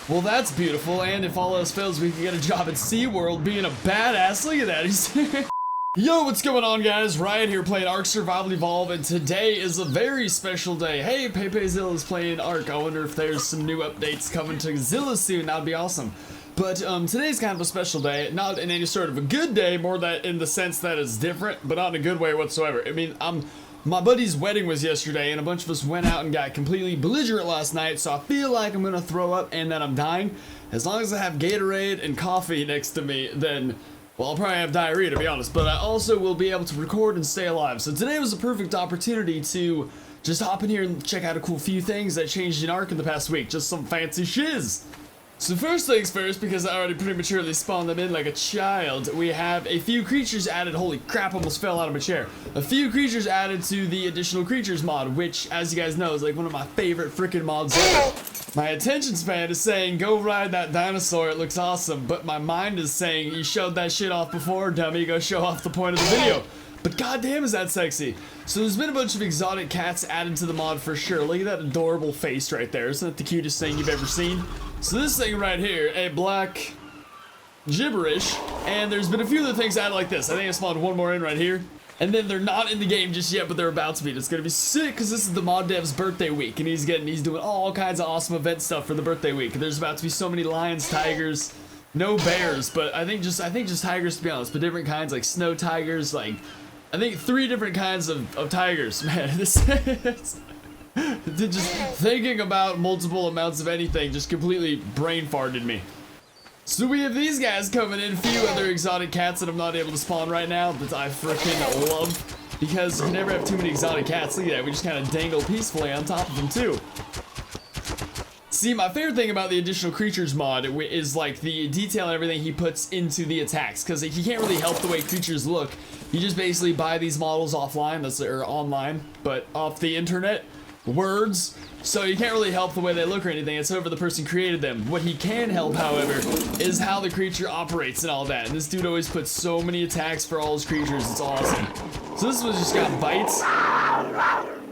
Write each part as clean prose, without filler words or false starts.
Well, that's beautiful, and if all else fails, we can get a job at SeaWorld being a badass. Look at that. He's Yo, what's going on, guys? Riot here playing ARK Survival Evolve, and today is a very special day. Hey, PayPayZilla is playing ARK. I wonder if there's some new updates coming to Zilla soon. That'd be awesome. But today's kind of a special day, not in any sort of a good day, more that in the sense that it's different, but not in a good way whatsoever. I mean, my buddy's wedding was yesterday, and a bunch of us went out and got completely belligerent last night, so I feel like I'm gonna throw up and that I'm dying. As long as I have Gatorade and coffee next to me, then, well, I'll probably have diarrhea, to be honest, but I also will be able to record and stay alive. So today was a perfect opportunity to just hop in here and check out a cool few things that changed in ARK in the past week. Just some fancy shiz. So first things first, because I already prematurely spawned them in like a child, we have a few creatures added. Holy crap, almost fell out of my chair. A few creatures added to the additional creatures mod, which, as you guys know, is like one of my favorite freaking mods ever. My attention span is saying, go ride that dinosaur, it looks awesome, but my mind is saying, you showed that shit off before, dummy, go show off the point of the video. But goddamn, is that sexy. So there's been a bunch of exotic cats added to the mod for sure. Look at that adorable face right there. Isn't that the cutest thing you've ever seen? So this thing right here, a black gibberish, and there's been a few other things added like this. I think I spawned one more in right here. And then they're not in the game just yet, but they're about to be. It's gonna be sick because this is the mod dev's birthday week, and he's doing all kinds of awesome event stuff for the birthday week. There's about to be so many lions, tigers, no bears, but I think just tigers, to be honest, but different kinds, like snow tigers, like I think 3 different kinds of tigers. Man, this is just thinking about multiple amounts of anything just completely brain farted me. So we have these guys coming in, a few other exotic cats that I'm not able to spawn right now, that I freaking love, because you can never have too many exotic cats. Look at that, we just kind of dangle peacefully on top of them too. See, my favorite thing about the additional creatures mod is like the detail and everything he puts into the attacks, because he can't really help the way creatures look. You just basically buy these models offline, or online, but off the internet, words, so you can't really help the way they look or anything. It's whoever the person created them. What he can help, however, is how the creature operates and all that. And this dude always puts so many attacks for all his creatures. It's awesome. So this one's just got bites.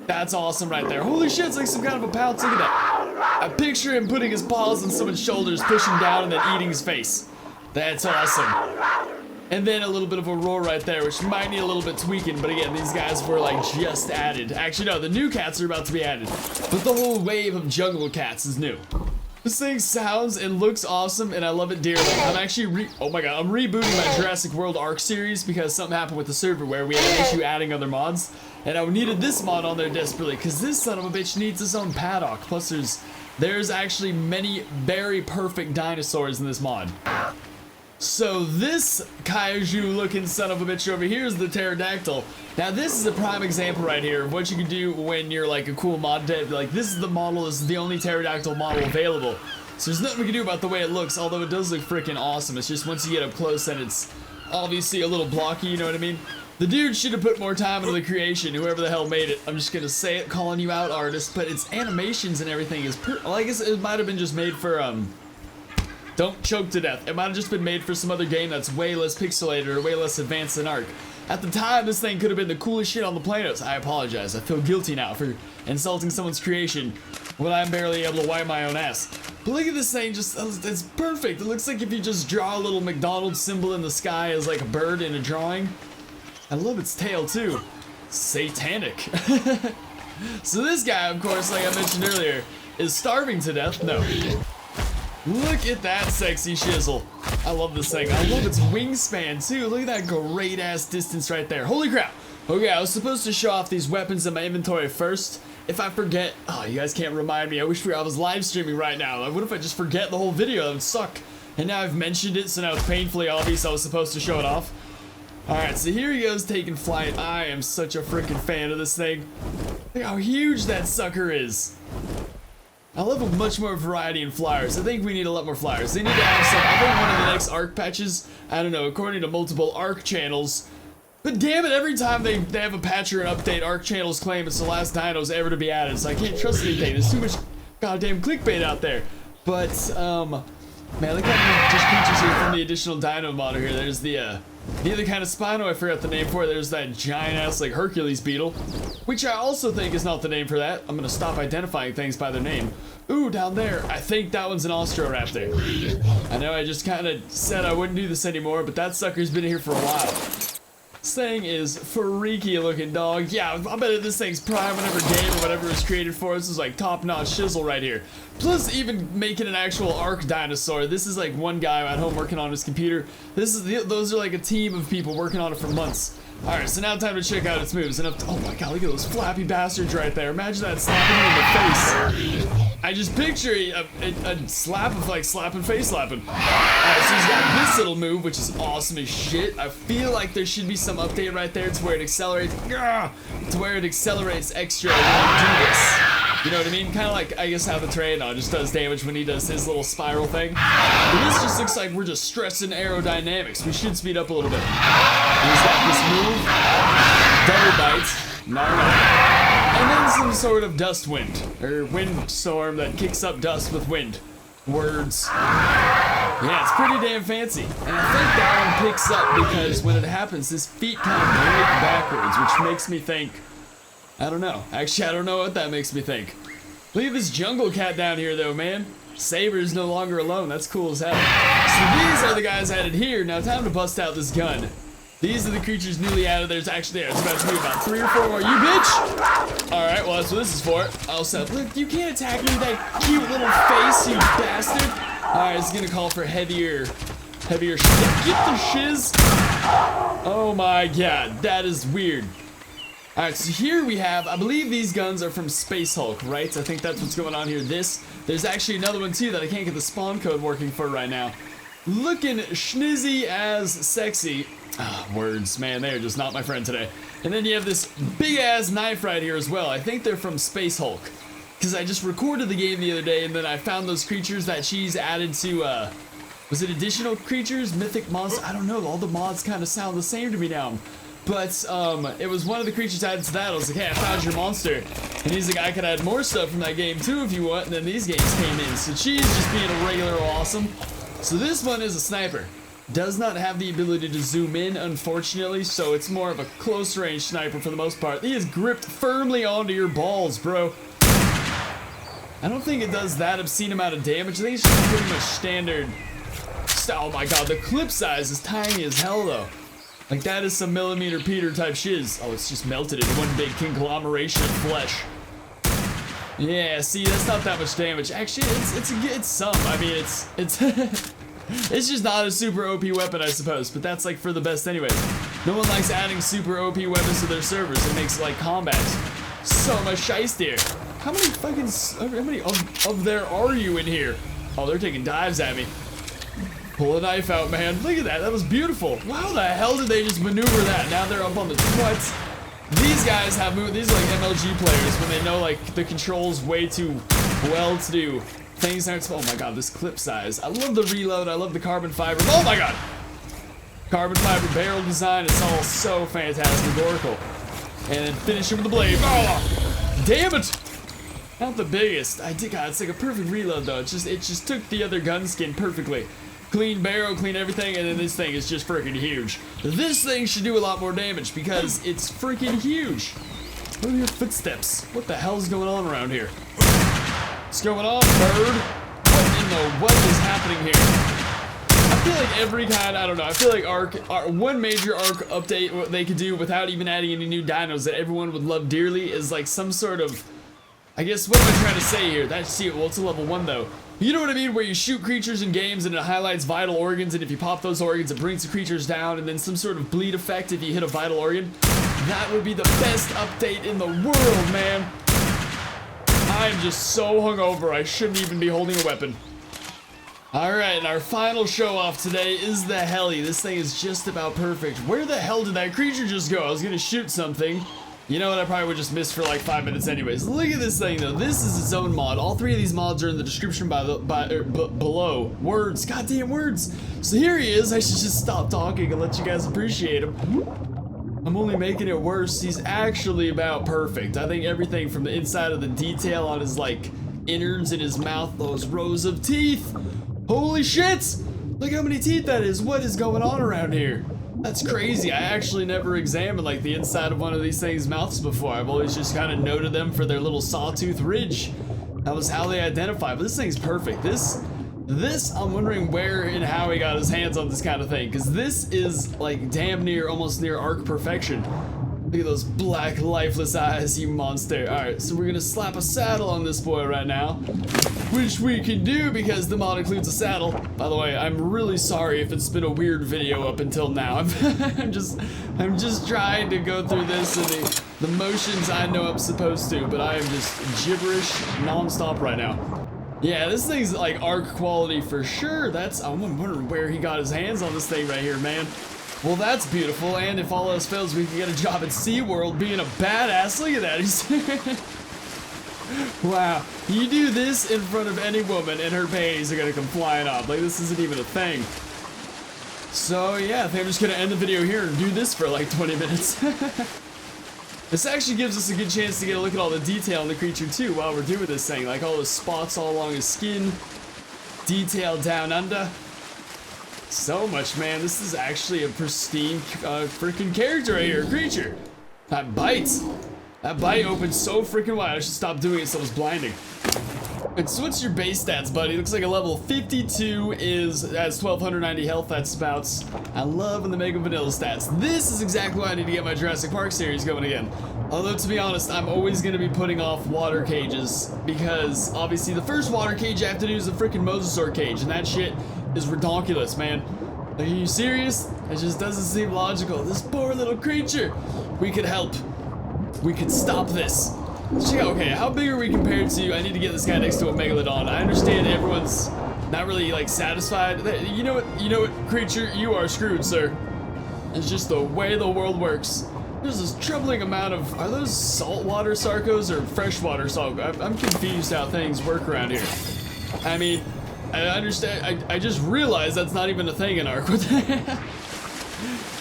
That's awesome right there. Holy shit, it's like some kind of a pounce. Look at that. I picture him putting his paws on someone's shoulders, pushing down, and then eating his face. That's awesome. And then a little bit of a roar right there, which might need a little bit tweaking, but again, these guys were like just added. Actually, no, the new cats are about to be added, but the whole wave of jungle cats is new. This thing sounds and looks awesome, and I love it dearly. I'm actually oh my god, I'm rebooting my Jurassic World ARK series because something happened with the server where we had an issue adding other mods, and I needed this mod on there desperately because this son of a bitch needs its own paddock. Plus, there's actually many very perfect dinosaurs in this mod. So this kaiju looking son of a bitch over here is the Pterodactyl. Now this is a prime example right here of what you can do when you're like a cool mod dev. Like this is the model, this is the only Pterodactyl model available. So there's nothing we can do about the way it looks, although it does look freaking awesome. It's just once you get up close and it's obviously a little blocky, you know what I mean? The dude should have put more time into the creation, whoever the hell made it. I'm just gonna say it, calling you out, artist, but its animations and everything is well, I guess it might have been just made for don't choke to death. It might have just been made for some other game that's way less pixelated or way less advanced than ARK. At the time, this thing could have been the coolest shit on the planet. I apologize. I feel guilty now for insulting someone's creation when I'm barely able to wipe my own ass. But look at this thing, it's perfect. It looks like if you just draw a little McDonald's symbol in the sky as like a bird in a drawing. I love its tail too. Satanic. So this guy, of course, like I mentioned earlier, is starving to death. No. Look at that sexy shizzle. I love this thing. I love its wingspan too. Look at that great ass distance right there. Holy crap. Okay, I was supposed to show off these weapons in my inventory first. If I forget, oh, you guys can't remind me. I wish I was live streaming right now. What if I just forget the whole video? That would suck. And now I've mentioned it, so now it's painfully obvious I was supposed to show it off. Alright, so here he goes taking flight. I am such a freaking fan of this thing. Look how huge that sucker is. I love a much more variety in flyers. I think we need a lot more flyers. They need to have some, I think one of the next ARK patches, I don't know, according to multiple ARK channels. But damn it, every time they have a patch or an update, ARK channels claim it's the last dinos ever to be added, so I can't trust anything. There's too much goddamn clickbait out there. But, man, look at just creatures here from the additional dino model here. There's the other kind of Spino I forgot the name for. There's that giant ass like Hercules beetle, which I also think is not the name for that. I'm gonna stop identifying things by their name. Ooh, down there. I think that one's an Austroraptor. I know I just kind of said I wouldn't do this anymore, but that sucker's been here for a while. This thing is freaky looking, dog. Yeah, I bet this thing's prime whatever game or whatever it was created for. This is like top-notch shizzle right here. Plus, even making an actual ARK dinosaur. This is like one guy at home working on his computer. Those are like a team of people working on it for months. Alright, so now time to check out its moves. Oh my god, look at those flappy bastards right there. Imagine that slapping you in the face. I just picture a slap of like slapping face slapping. Alright, so he's got this little move, which is awesome as shit. I feel like there should be some update right there to where it accelerates. Extra when you do this. You know what I mean? Kind of like, I guess, how the Pterodactyl just does damage when he does his little spiral thing. But this just looks like we're just stressing aerodynamics. We should speed up a little bit. He's got this move, double bite, and then some sort of dust wind, or wind storm that kicks up dust with wind. Words. Yeah, it's pretty damn fancy. And I think that one picks up because when it happens, his feet kind of break backwards, which makes me think, I don't know. Actually, I don't know what that makes me think. Look at this jungle cat down here, though, man. Saber's no longer alone. That's cool as hell. So these are the guys added here. Now, time to bust out this gun. These are the creatures newly added. There's actually, it's about to be about 3 or 4 more. You bitch! Alright, well, that's what this is for. Also, look, you can't attack me with that cute little face, you bastard. Alright, it's gonna call for heavier shit. Get the shiz. Oh my god, that is weird. Alright, so here we have, I believe these guns are from Space Hulk, right? I think that's what's going on here. There's actually another one too that I can't get the spawn code working for right now. Looking schnizzy as sexy. Words, man, they are just not my friend today. And then you have this big ass knife right here as well. I think they're from Space Hulk. Because I just recorded the game the other day and then I found those creatures that she's added to, was it additional creatures? Mythic monsters? I don't know, all the mods kind of sound the same to me now. But, it was one of the creatures added to that. I was like, hey, I found your monster. And he's like, I could add more stuff from that game too if you want. And then these games came in. So she's just being a regular awesome. So this one is a sniper. Does not have the ability to zoom in, unfortunately, so it's more of a close-range sniper for the most part. He is gripped firmly onto your balls, bro. I don't think it does that obscene amount of damage. I think it's just pretty much standard. Oh my god, the clip size is tiny as hell, though. Like, that is some millimeter Peter type shiz. Oh, it's just melted into one big conglomeration of flesh. Yeah, see, that's not that much damage. Actually, it's some. I mean, it's it's just not a super OP weapon, I suppose, but that's like for the best anyways. No one likes adding super OP weapons to their servers. It makes like combat so much shiest here. How many of there are you in here? Oh, they're taking dives at me. Pull a knife out, man. Look at that. That was beautiful. How the hell did they just maneuver that? Now they're up on the what? These guys have moved. These are like MLG players when they know like the controls way too well to do. Things aren't. Oh my god, this clip size. I love the reload. I love the carbon fiber. Oh my god! Carbon fiber barrel design. It's all so fantastic-oracle. And then finish him with the blade. Oh! Damn it! Not the biggest. God, it's like a perfect reload though. It just took the other gun skin perfectly. Clean barrel, clean everything, and then this thing is just freaking huge. This thing should do a lot more damage because it's freaking huge. What are your footsteps? What the hell's going on around here? What's going on, bird? What is happening here? I feel like every kind, I don't know, I feel like one major ARK update what they could do without even adding any new dinos that everyone would love dearly is like some sort of, I guess, what am I trying to say here? Well, it's a level 1 though. You know what I mean? Where you shoot creatures in games and it highlights vital organs, and if you pop those organs, it brings the creatures down, and then some sort of bleed effect if you hit a vital organ. That would be the best update in the world, man. I am just so hungover, I shouldn't even be holding a weapon. Alright, and our final show off today is the heli. This thing is just about perfect. Where the hell did that creature just go? I was gonna shoot something. You know what, I probably would just miss for like 5 minutes anyways. Look at this thing though, this is its own mod. All 3 of these mods are in the description below. Words, goddamn words. So here he is, I should just stop talking and let you guys appreciate him. I'm only making it worse, he's actually about perfect. I think everything from the inside of the detail on his like innards in his mouth, those rows of teeth. Holy shit! Look how many teeth that is, what is going on around here? That's crazy. I actually never examined like the inside of one of these things' mouths before. I've always just kind of noted them for their little sawtooth ridge. That was how they identify. But this thing's perfect. This I'm wondering where and how he got his hands on this kind of thing, because this is like damn near, almost near ARK perfection. Look at those black, lifeless eyes, you monster. Alright, so we're gonna slap a saddle on this boy right now, which we can do because the mod includes a saddle. By the way, I'm really sorry if it's been a weird video up until now. I'm just trying to go through this and the motions I know I'm supposed to, but I am just gibberish non-stop right now. Yeah, this thing's like ARK quality for sure. I'm wondering where he got his hands on this thing right here, man. Well, that's beautiful, and if all else fails, we can get a job at SeaWorld being a badass. Look at that. Wow, you do this in front of any woman and her panties are gonna come flying off. Like, this isn't even a thing. So yeah, I think I'm just gonna end the video here and do this for like 20 minutes. This actually gives us a good chance to get a look at all the detail in the creature too while we're doing this thing. Like all the spots all along his skin, detail down under. So much, man. This is actually a pristine freaking character right here, creature. That bite opens so freaking wide. I should stop doing it so it's blinding. And so what's your base stats, buddy? Looks like a level 52 has 1290 health. That's spouts. I love in the Mega Vanilla stats. This is exactly why I need to get my Jurassic Park series going again. Although, to be honest, I'm always going to be putting off water cages because obviously the first water cage I have to do is a freaking Mosasaur cage, and that shit is redonkulous, man. Like, are you serious? It just doesn't seem logical. This poor little creature. We could help. We could stop this. Check out, okay, how big are we compared to? I need to get this guy next to a Megalodon. I understand everyone's not really like satisfied. You know what, creature, you are screwed, sir. It's just the way the world works. There's this troubling amount of, are those saltwater sarcos or freshwater sarcos? I'm confused how things work around here. I mean, I understand, I just realized that's not even a thing in ARK. What the heck?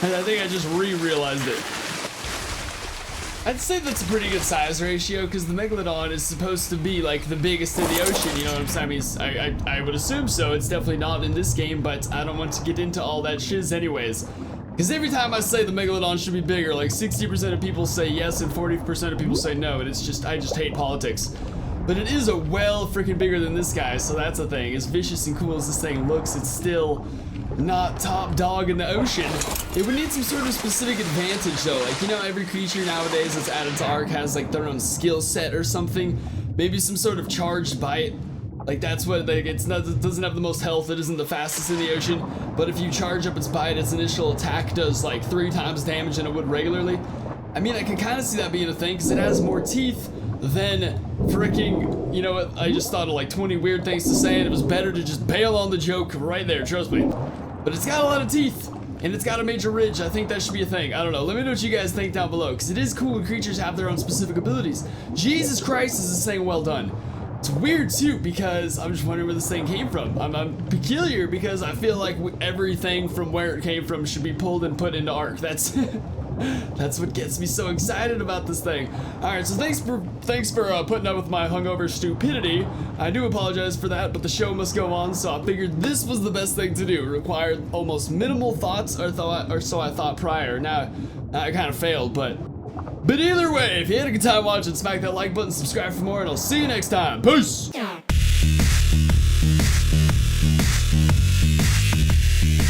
And I think I just re-realized it. I'd say that's a pretty good size ratio because the Megalodon is supposed to be like the biggest in the ocean, you know what I'm saying? I mean, I would assume so. It's definitely not in this game, but I don't want to get into all that shiz anyways. Because every time I say the Megalodon should be bigger, like 60% of people say yes and 40% of people say no, and it's just, I just hate politics. But it is a well freaking bigger than this guy, so that's the thing. As vicious and cool as this thing looks, it's still not top dog in the ocean. It would need some sort of specific advantage though, like, you know, every creature nowadays that's added to ARK has like their own skill set or something. Maybe some sort of charged bite. Like that's what, like, it doesn't have the most health, it isn't the fastest in the ocean, but if you charge up its bite, its initial attack does like 3 times damage than it would regularly. I mean, I can kind of see that being a thing because it has more teeth than freaking, you know what, I just thought of like 20 weird things to say and it was better to just bail on the joke right there, trust me. But it's got a lot of teeth, and it's got a major ridge. I think that should be a thing. I don't know. Let me know what you guys think down below, because it is cool when creatures have their own specific abilities. Jesus Christ, is this thing well done. It's weird, too, because I'm just wondering where this thing came from. I'm peculiar because I feel like everything from where it came from should be pulled and put into ARK. That's what gets me so excited about this thing. Alright, so thanks for putting up with my hungover stupidity. I do apologize for that, but the show must go on, so I figured this was the best thing to do. It required almost minimal thoughts, or so I thought prior. Now, I kind of failed, but either way, if you had a good time watching, smack that like button, subscribe for more, and I'll see you next time. Peace!